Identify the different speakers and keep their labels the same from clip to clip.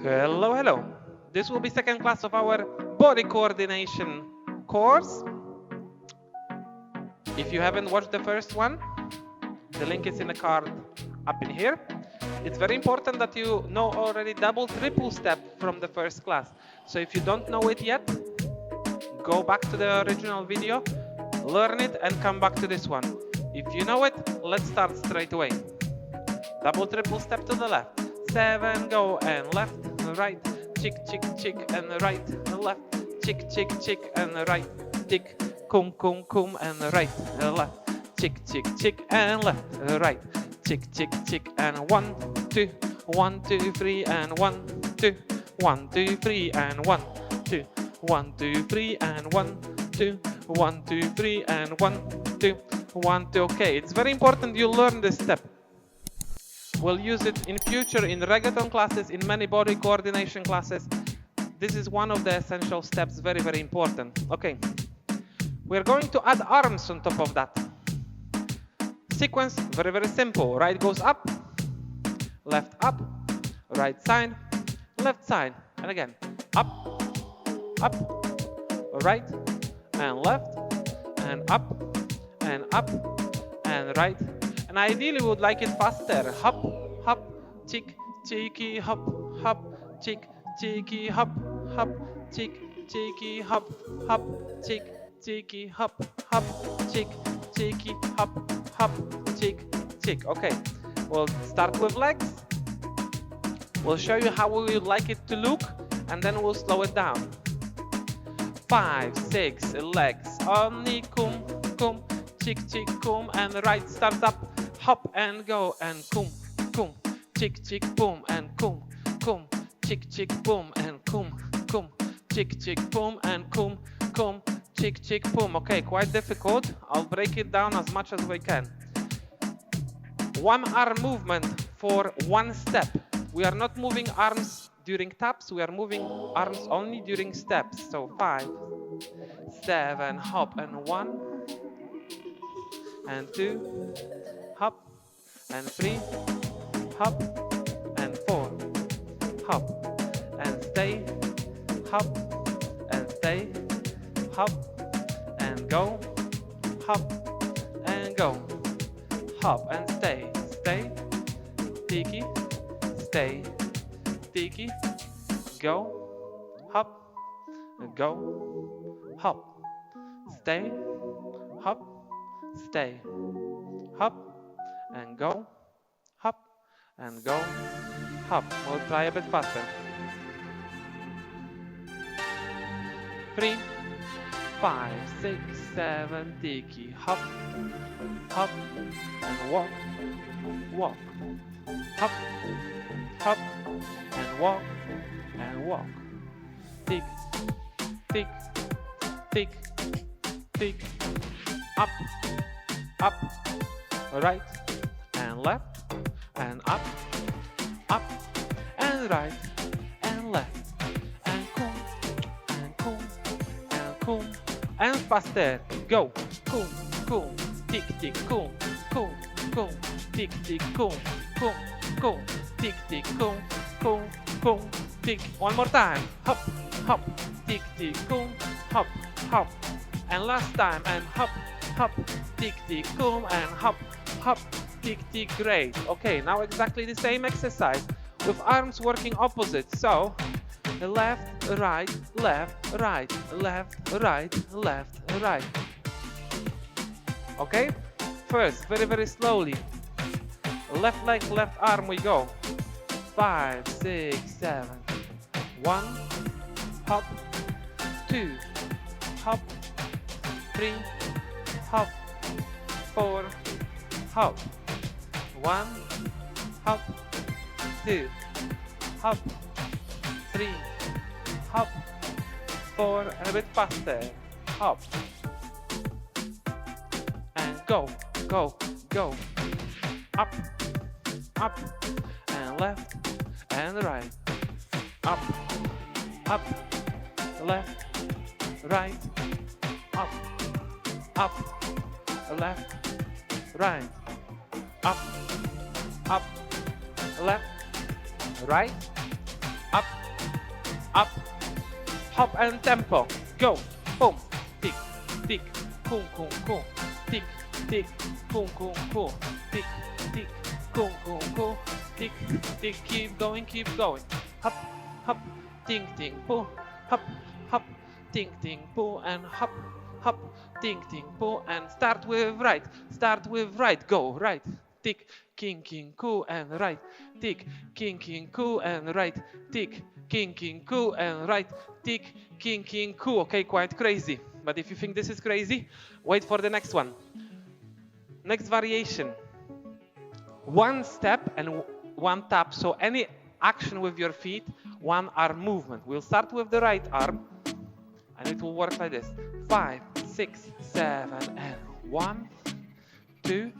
Speaker 1: Hello, hello. This will be second class of our body coordination course. If you haven't watched the first one, the link is in the card up in here. It's very important that you know already double, triple step from the first class. So if you don't know it yet, go back to the original video, learn it, and come back to this one. If you know it, let's start straight away. Double, triple step to the left. 7, go, and left, right. Chick, chick, chick, and right, left. Chick, chick, chick, and right. Tick, kum, kum, kum, and right, left. Chick, chick, chick, and left, right. Chick, chick, chick, and 1, 2, 1, 2, 3, and 1, 2, 1, 2, 3, and 1, 2, 1, 2, 3, and 1, 2, 1, 2, 3, and 1, 2, 1, 2. Okay, it's very important you learn this step. We'll use it in future in reggaeton classes, in many body coordination classes. This is one of the essential steps, very, very important. Okay, we're going to add arms on top of that. Sequence, very, very simple. Right goes up, left up, right side, left side. And again, up, up, right, and left, and up, and right. And ideally we would like it faster. Hop, hop, chick, cheeky, hop, hop, chick, cheeky, hop, hop, chick, cheeky, hop, hop, chick, cheeky, hop, hop, chick, cheeky, hop, hop, chick, chick. Okay, we'll start with legs. We'll show you how we would like it to look, and then we'll slow it down. 5, 6, legs. Only kum, kum, chick, chick, kum, and right starts up. Hop and go and kum, kum, chick, chick, boom, and kum, kum, chick, chick, boom, and kum, kum, chick, chick, boom, and kum, kum, chick, chick, boom. Okay, quite difficult. I'll break it down as much as we can. One arm movement for one step. We are not moving arms during taps. We are moving arms only during steps. So 5, 7, hop, and 1, and 2, hop, and 3, hop, and 4, hop, and stay, hop, and stay, hop, and go, hop, and go, hop, and stay, stay, tiki, stay, tiki, go, hop, and go, hop, stay, hop, stay, hop, and go, hop, and go, hop. We'll try a bit faster. 3, 5, 6, 7, tiki, hop, hop, and walk, walk, hop, hop, and walk, tick, tick, tick, tick, up, up, right, and left, and up, and right, and left, and kum, and kum, and kum, and faster. Go, kum, kum, tick, tick, kum, kum, kum, tick, tick, kum, kum, kum, tick, tick, kum, kum, kum, tick. One more time. Hop, hop, tick, tick, kum, hop, hop. And last time, and hop, hop, tick, tick, kum, and hop, hop, tick, tick. Great. Okay, now exactly the same exercise with arms working opposite. So left, right, left, right, left, right, left, right. Okay? First, very, very slowly. Left leg, left arm, we go. 5, 6, 7. 1, hop, 2, hop, 3, hop, 4, hop, 1, hop, 2, hop, 3, hop, 4, and a bit faster, hop, and go, go, go, up, up, and left, and right, up, up, left, right, up, up, left, right, up, up, left, right, up, up, hop and tempo. Go, boom, tick, tick, boom, boom, boom, tick, tick, boom, boom, boom, tick, tick, boom, boom, boom, tick, tick, keep going, hop, hop, ting, ting, boom, hop, hop, ting, ting, boom, and hop, hop, ting, ting, boom, and start with right, go, right, tick, king, king, cool, and right, tick, king, king, cool, and right, tick, king, king, cool, and right, tick, king, king, cool. Okay, quite crazy. But if you think this is crazy, wait for the next one. Next variation. One step and one tap. So any action with your feet, one arm movement. We'll start with the right arm, and it will work like this. 5, 6, 7, and 1, 2,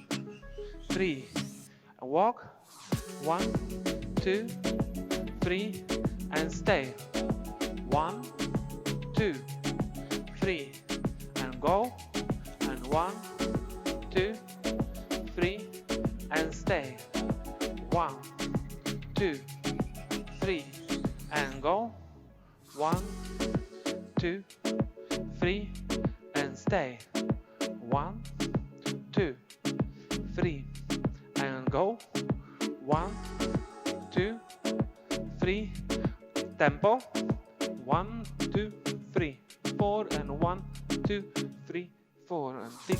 Speaker 1: 3. And walk. 1, 2, 3, and stay. 1, 2, 3, and go. And 1, 2, 3, and stay. 1, 2, 3, and go. 1, 2, 3, and stay. 1, 2, 3, and go. 1, 2, 3, tempo. 1, 2, 3, 4, and 1, 2, 3, 4, and tick,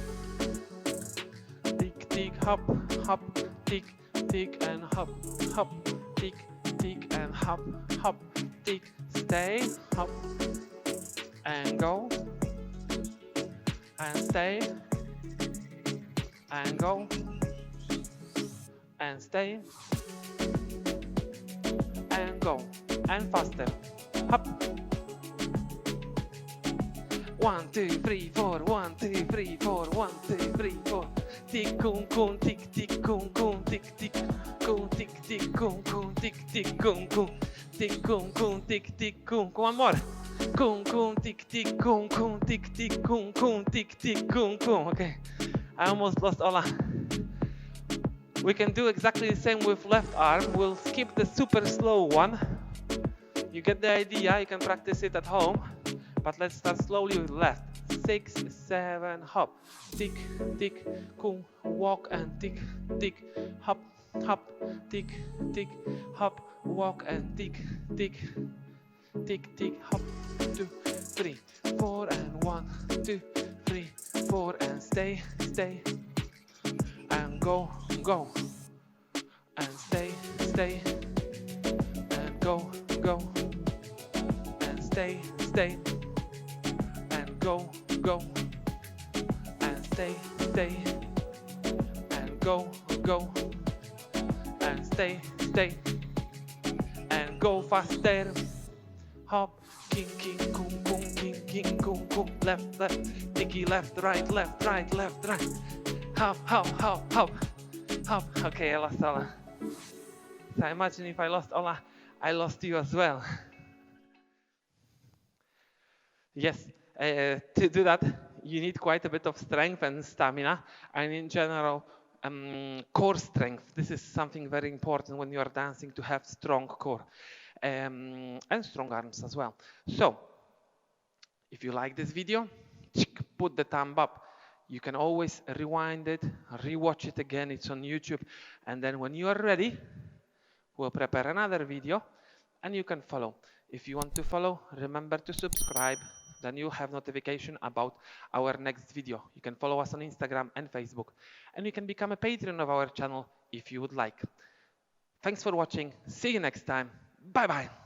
Speaker 1: tick, tick, hop, hop, tick, tick, and hop, hop, tick, tick, and hop, hop, tick, stay, hop, and go, and stay, and go, and stay, and go, and faster, hop. 1, 2, 3, 4, 1, 2, 3, 4, 1, 2, 3, 4. Tick, coon, coon, tick, tick, coon, coon, tick, tick, coon, tick, tick, coon, coon, tick, tick, coon, coon, tick, coon, coon, tick, tick, coon. One more. Coon, coon, tick, tick, coon, coon, tick, tick, coon, coon, tick, tick, coon, coon. Okay, I almost lost Ola. We can do exactly the same with left arm. We'll skip the super slow one. You get the idea. You can practice it at home. But let's start slowly with left. 6, 7, hop. Tick, tick, cool, walk, and tick, tick, hop, hop, tick, tick, hop, walk, and tick, tick, tick, tick, hop. 2, 3, 4, and 1, 2, 3, 4, and stay, stay, and go, go, and stay, stay, and go, go, and stay, stay. Go, go, and stay, stay, and go, go, and stay, stay, and go faster. Hop, king, king, coom, coom, king, king, coom, coom, left, left, ticky, left, right, left, right, left, right. Hop, hop, hop, hop, hop. Okay, I lost Ola. So imagine if I lost Ola, I lost you as well. Yes. To do that, you need quite a bit of strength and stamina, and in general, core strength. This is something very important when you are dancing, to have strong core and strong arms as well. So, if you like this video, put the thumb up. You can always rewind it, rewatch it again. It's on YouTube, and then when you are ready, we'll prepare another video, and you can follow. If you want to follow, remember to subscribe. Then you'll have notification about our next video. You can follow us on Instagram and Facebook, and you can become a patron of our channel if you would like. Thanks for watching. See you next time. Bye bye.